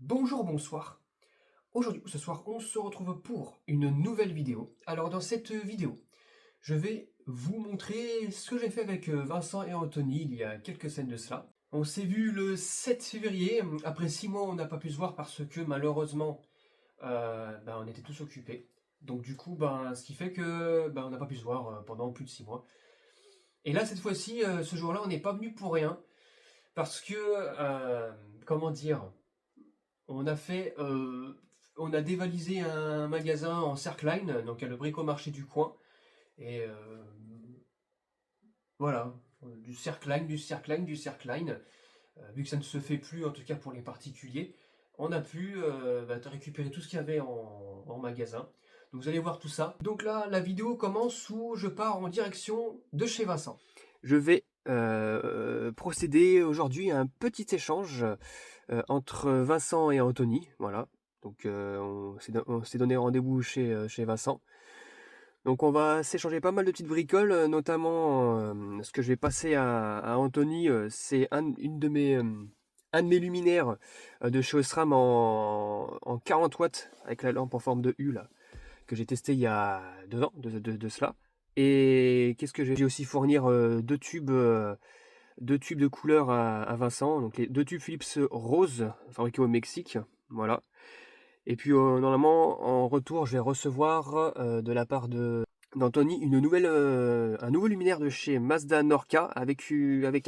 Bonjour, bonsoir. Aujourd'hui ou ce soir, on se retrouve pour une nouvelle vidéo. Alors dans cette vidéo, je vais vous montrer ce que j'ai fait avec Vincent et Anthony il y a quelques scènes de cela. On s'est vu le 7 février. Après 6 mois, on n'a pas pu se voir parce que malheureusement, on était tous occupés. Donc du coup, ce qui fait que on n'a pas pu se voir pendant plus de 6 mois. Et là, cette fois-ci, ce jour-là, on n'est pas venu pour rien. Parce que, comment dire, on a fait, on a dévalisé un magasin en Cercline, donc à le bricomarché du coin. Et voilà, du Cercline, du Cercline, du Cercline. Vu que ça ne se fait plus, en tout cas pour les particuliers, on a pu récupérer tout ce qu'il y avait en magasin. Donc vous allez voir tout ça. Donc là, la vidéo commence où je pars en direction de chez Vincent. Je vais procéder aujourd'hui à un petit échange entre Vincent et Anthony. Voilà. Donc on s'est donné rendez-vous chez Vincent. Donc on va s'échanger pas mal de petites bricoles, notamment ce que je vais passer à Anthony, c'est un de mes luminaires de chez Osram en 40 watts avec la lampe en forme de U là, que j'ai testé il y a 2 ans de cela. Et qu'est-ce que j'ai aussi fournir deux tubes de couleur à Vincent, donc les deux tubes Philips rose fabriqués au Mexique, voilà. Et puis normalement en retour je vais recevoir de la part d'Anthony un nouveau luminaire de chez Mazda Norca avec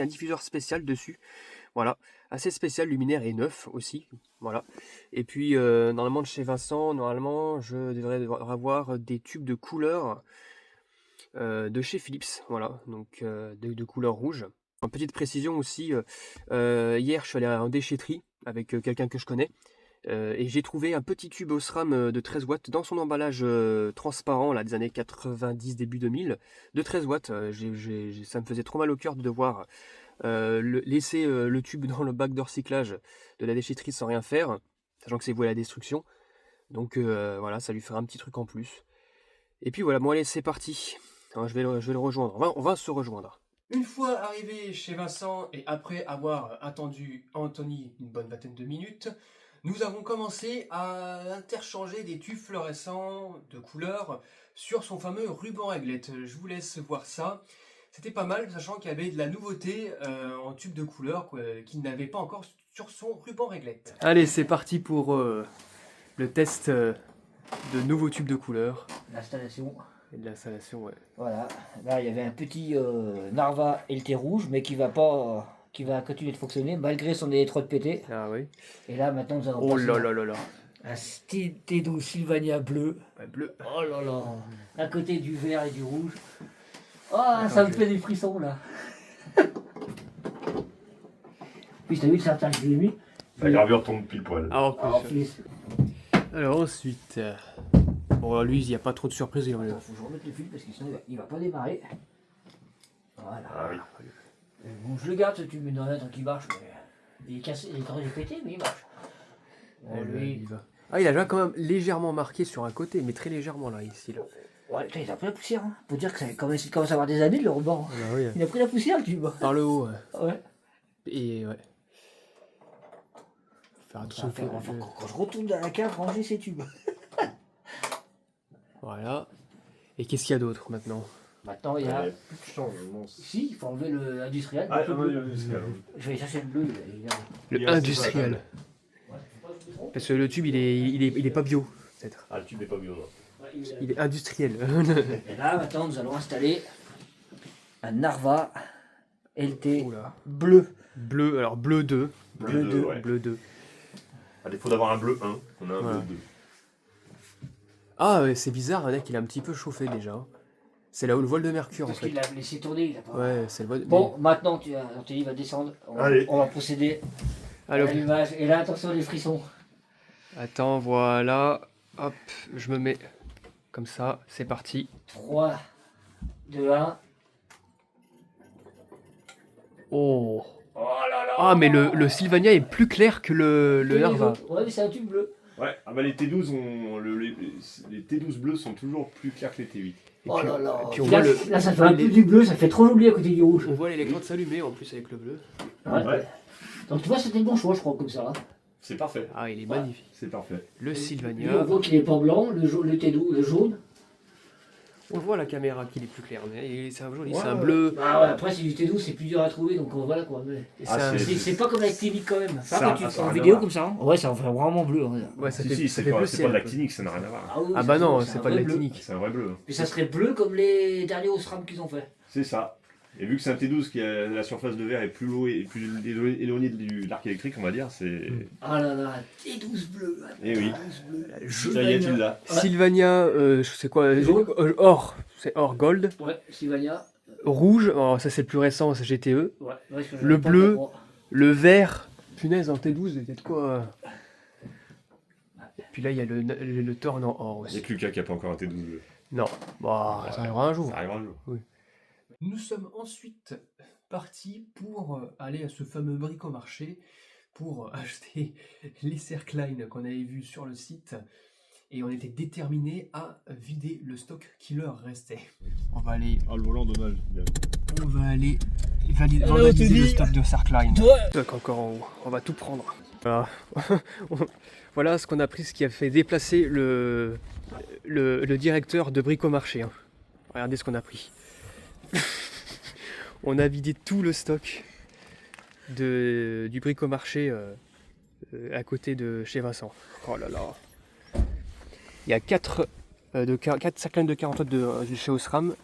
un diffuseur spécial dessus, voilà, assez spécial, luminaire et neuf aussi, voilà. Et puis normalement de chez Vincent, normalement je devrais avoir des tubes de couleur de chez Philips, voilà, donc de couleur rouge. En petite précision aussi, hier je suis allé en déchetterie avec quelqu'un que je connais, et j'ai trouvé un petit tube Osram de 13 watts dans son emballage transparent là, des années 90, début 2000, de 13 watts. Ça me faisait trop mal au cœur de devoir laisser le tube dans le bac de recyclage de la déchetterie sans rien faire, sachant que c'est voué à la destruction. Donc voilà, ça lui fera un petit truc en plus. Et puis voilà, bon allez, c'est parti. Alors, je vais le rejoindre, on va se rejoindre. Une fois arrivé chez Vincent et après avoir attendu Anthony une bonne vingtaine de minutes, nous avons commencé à interchanger des tubes fluorescents de couleur sur son fameux ruban réglette. Je vous laisse voir ça. C'était pas mal, sachant qu'il y avait de la nouveauté en tube de couleur qu'il n'avait pas encore sur son ruban réglette. Allez, c'est parti pour le test de nouveaux tubes de couleur. L'installation. Et de l'installation, ouais. Voilà, là il y avait un petit Narva LT rouge, mais qui va continuer de fonctionner malgré son électrode pété. Ah oui. Et là maintenant nous allons Oh passer là là là là. un T12 Sylvania bleu. Ouais, bleu. Oh là là, à côté du vert et du rouge. Oh, ça me fait des frissons là. Puis t'as vu le certain que je lui ai mis. La gravure tombe pile poil. Alors ensuite, bon lui il n'y a pas trop de surprises. Faut que je remette le fil parce que sinon il va pas démarrer. Voilà. Ah oui. Bon, je le garde ce tube, mais non, tant qu'il marche. Mais... il est cassé, il est pété, mais il marche. Bon, lui... il va. Ah, il a déjà quand même légèrement marqué sur un côté, mais très légèrement là, ici. Là. Ouais, il a pris la poussière. Hein. Faut dire que ça commence à avoir des années le rebord. Ah, oui. Il a pris la poussière le tube. Par le haut. Ouais. Et ouais. Faire attention. Quand je retourne dans la cave, ranger ces tubes. Voilà. Et qu'est-ce qu'il y a d'autre maintenant? Maintenant, il y a. Plus de changement. Si, il faut enlever l'industriel. Ah, l'industriel. Je vais chercher le bleu. Le industriel. Parce que le tube, il est pas bio, peut-être. Ah, le tube n'est pas bio, non. Il est industriel. Et là, maintenant, nous allons installer un Narva LT Oula. bleu. Bleu, alors bleu 2. Bleu 2. Ouais. Bleu 2. À défaut d'avoir un bleu 1, on a un Voilà. bleu 2. Ah ouais, c'est bizarre, il a un petit peu chauffé déjà. C'est là où le voile de mercure Parce en fait. qu'il l'a laissé tourner, il a pas. Ouais, c'est le voile. Bon, maintenant, Anthony va descendre. Allez. On va procéder à Alors, l'allumage. Et là, attention les frissons. attends, voilà. Hop, je me mets comme ça, c'est parti. 3, 2, 1. Oh. Oh là là. Ah, mais le Sylvania est plus clair que le Narva. Ouais, mais c'est un tube bleu. Ouais, ah bah les T12, les T12 bleus sont toujours plus clairs que les T8. Et Oh puis, là là. et puis on Là, voit là, ça fait un peu du bleu, ça fait trop joli à côté du rouge. on voit l'électrode s'allumer en plus avec le bleu. Ouais. Ouais. Donc tu vois, c'était le bon choix, je crois, comme ça. C'est parfait. Ah, il est Ouais. magnifique. C'est parfait. Le Lui, on Sylvania. voit qu'il n'est pas blanc, le T12, le jaune. On voit à la caméra qu'il est plus clair, mais c'est un joli, Ouais, c'est un ouais. bleu. Bah ouais, après, c'est du T12, c'est plus dur à trouver, donc voilà quoi. Mais... Ah, C'est pas comme l'actinique quand même. Ça, quand tu ça fais a en rien à vidéo voir. comme ça, hein. Ouais, ça en fait vraiment bleu. Hein. Ouais, ça Si, fait, si, ça c'est fait pas, bleu c'est ciel, pas de un peu. l'actinique, ça n'a rien à voir. Oui, Ah bah non, c'est un pas de vrai bleu. l'actinique. C'est un vrai bleu. Mais ça serait bleu comme les derniers Osram qu'ils ont fait. C'est ça. Et vu que c'est un T12 qui a la surface de verre est plus loin et plus éloignée de l'arc électrique, on va dire, c'est. Ah là là, T12 bleu. Eh oui. T12 bleu. Ça y est, tu l'as. Ouais. Sylvania, c'est quoi Jaune. Or, c'est or gold. Ouais, Sylvania. Rouge, oh, ça c'est le plus récent, c'est GTE. Ouais, parce que Le j'avais pas bleu. encore. Le vert, punaise, en T12, il y a peut-être quoi Et puis là, il y a le Torn en or Il n'y aussi. a que Lucas qui n'a pas encore un T12 bleu. Non, bah, ça arrivera un jour. Ça arrivera un jour. Nous sommes ensuite partis pour aller à ce fameux bricomarché pour acheter les Cercline qu'on avait vus sur le site et on était déterminés à vider le stock qui leur restait. On va aller Ah, le volant, dommage. vandaliser le stock de Cercline. Toi, Stock encore en haut, on va tout prendre. Voilà, voilà ce qu'on a pris, ce qui a fait déplacer le directeur de bricomarché. Hein. Regardez ce qu'on a pris. On a vidé tout le stock du bricomarché à côté de chez Vincent. Oh là là. Il y a 4 Cercline de 40 watts de chez Osram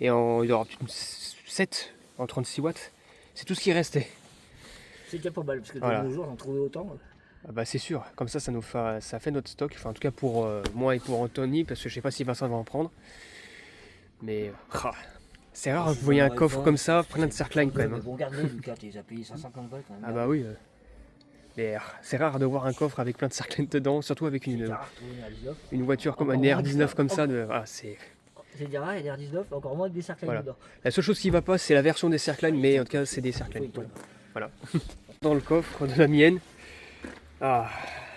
et il y aura peut-être 7 en 36 watts. C'est tout ce qui restait. c'est déjà pas mal, parce que Voilà. de nos jours, j'en trouvais autant. Ah bah c'est sûr, comme ça, ça fait notre stock, enfin en tout cas pour moi et pour Anthony, parce que je sais pas si Vincent va en prendre. Mais c'est rare, vous voyez un coffre comme ça, plein de Cercline quand même. Mais Hein. bon, regardez, Lucas, tu les as payés 150 balles quand même. Ah bah oui. Mais c'est rare de voir un coffre avec plein de Cercline dedans, surtout avec C'est une, rare de trouver un R19. une voiture comme un Encore moins R19 comme ça. que C'est... C'est déjà rare, et R19, encore moins que des Cercline Voilà. dedans. La seule chose qui va pas, c'est la version des Cercline, mais en tout cas c'est des Cercline. Oui, Voilà. Dans le coffre de la mienne. Ah,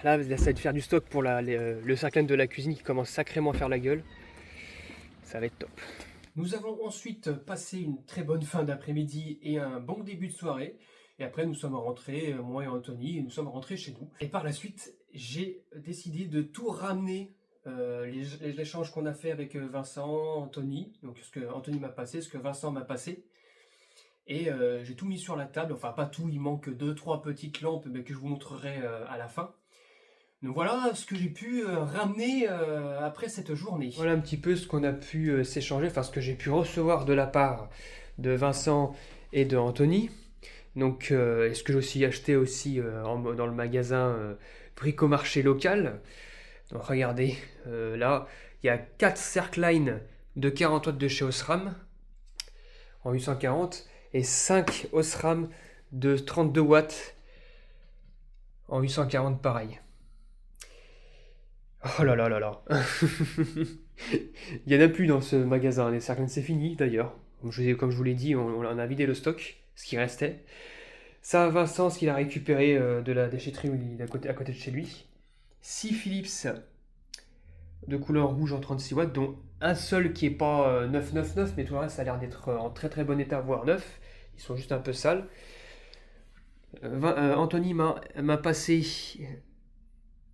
là ça va être faire du stock pour le Cercline de la cuisine qui commence sacrément à faire la gueule. Ça va être top. Nous avons ensuite passé une très bonne fin d'après-midi et un bon début de soirée. Et après, nous sommes rentrés, moi et Anthony, nous sommes rentrés chez nous. Et par la suite, j'ai décidé de tout ramener, les échanges qu'on a fait avec Vincent, Anthony. Donc ce que Anthony m'a passé, ce que Vincent m'a passé. Et j'ai tout mis sur la table. Enfin, pas tout, il manque 2-3 petites lampes mais que je vous montrerai à la fin. Donc voilà ce que j'ai pu ramener après cette journée. Voilà un petit peu ce qu'on a pu s'échanger, enfin ce que j'ai pu recevoir de la part de Vincent et de Anthony. Donc et ce que j'ai aussi acheté aussi dans le magasin bricomarché local. Donc regardez, là il y a 4 Cercline de 40 watts de chez Osram en 840 et 5 Osram de 32 watts en 840 pareil. Oh là là là là. Il n'y en a plus dans ce magasin, les Cercline c'est fini d'ailleurs. Comme je vous l'ai dit, on a vidé le stock, ce qui restait. Ça, Vincent, ce qu'il a récupéré de la déchetterie où il est à côté de chez lui. 6 Philips de couleur rouge en 36 watts, dont un seul qui n'est pas 999, mais tout le reste ça a l'air d'être en très très bon état, voire neuf. Ils sont juste un peu sales. Anthony m'a passé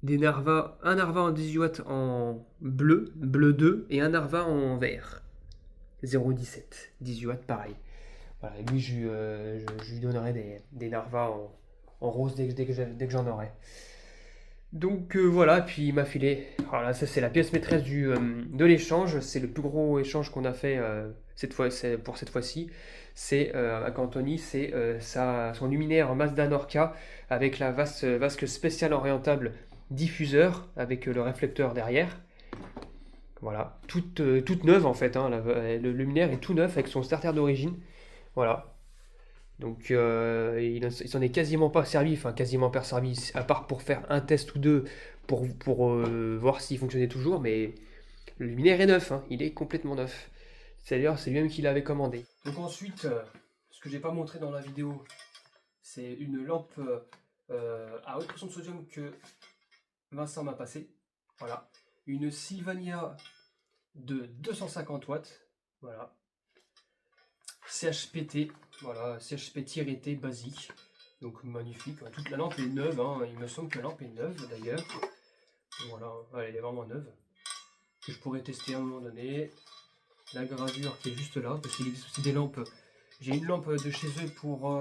un Narva en 18 watts en bleu 2, et un Narva en vert. 0,17, 18 watts pareil. Voilà, et lui, je lui donnerai des Narva en rose dès que j'en aurai. Donc voilà, puis il m'a filé. Alors là, ça c'est la pièce maîtresse de l'échange. C'est le plus gros échange qu'on a fait pour cette fois-ci. C'est avec Anthony, c'est son luminaire Mazda Norca avec la vasque spéciale orientable diffuseur avec le réflecteur derrière. Voilà, toute neuve en fait. Hein, le luminaire est tout neuf avec son starter d'origine. Voilà. Donc il s'en est quasiment pas servi, à part pour faire un test ou deux pour voir s'il fonctionnait toujours, mais le luminaire est neuf, hein, il est complètement neuf. C'est-à-dire c'est lui-même qui l'avait commandé. Donc ensuite, ce que j'ai pas montré dans la vidéo, c'est une lampe à haute pression de sodium que Vincent m'a passé. Voilà. Une Sylvania de 250 watts. Voilà. CHPT, voilà, CHP-T basique. Donc magnifique, toute la lampe est neuve, hein. Il me semble que la lampe est neuve d'ailleurs. Voilà, elle est vraiment neuve. Que je pourrais tester à un moment donné. La gravure qui est juste là, parce qu'il existe aussi des lampes. J'ai une lampe de chez eux pour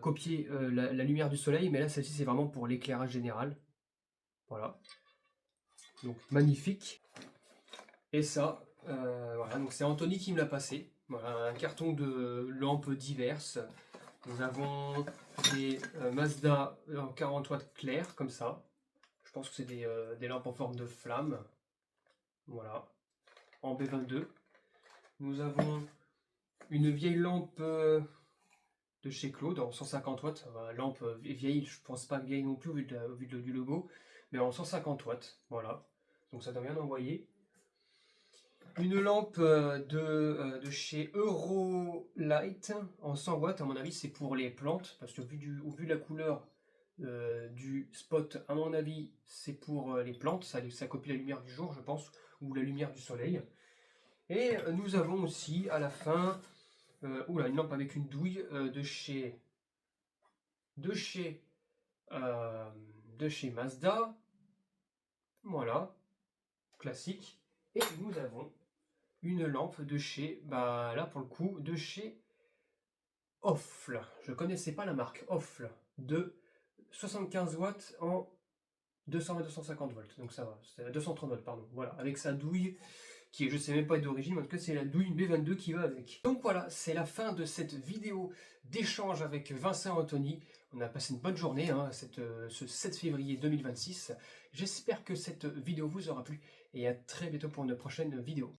copier la lumière du soleil, mais là celle-ci c'est vraiment pour l'éclairage général. Voilà. Donc magnifique. Et ça, voilà, donc c'est Anthony qui me l'a passé. Voilà, un carton de lampes diverses. Nous avons des Mazda en 40 watts clair, comme ça. Je pense que c'est des lampes en forme de flamme. Voilà, en B22. Nous avons une vieille lampe de chez Claude en 150 watts. Lampe vieille, je pense pas vieille non plus au vu du logo, mais en 150 watts. Voilà, donc ça doit bien envoyer. Une lampe de chez Eurolight en 100 watts, à mon avis c'est pour les plantes, parce que au vu de la couleur du spot, à mon avis c'est pour les plantes, ça copie la lumière du jour je pense, ou la lumière du soleil. Et nous avons aussi à la fin une lampe avec une douille de chez Mazda, voilà, classique. Et nous avons une lampe de chez, là pour le coup, de chez Offle. Je connaissais pas la marque Offle, de 75 watts en 200 et 250 volts. Donc ça va, c'est 230 volts, pardon. Voilà, avec sa douille qui est, je sais même pas d'origine, mais en tout cas c'est la douille B22 qui va avec. Donc voilà, c'est la fin de cette vidéo d'échange avec Vincent Anthony. On a passé une bonne journée, hein, ce 7 février 2026. J'espère que cette vidéo vous aura plu et à très bientôt pour une prochaine vidéo.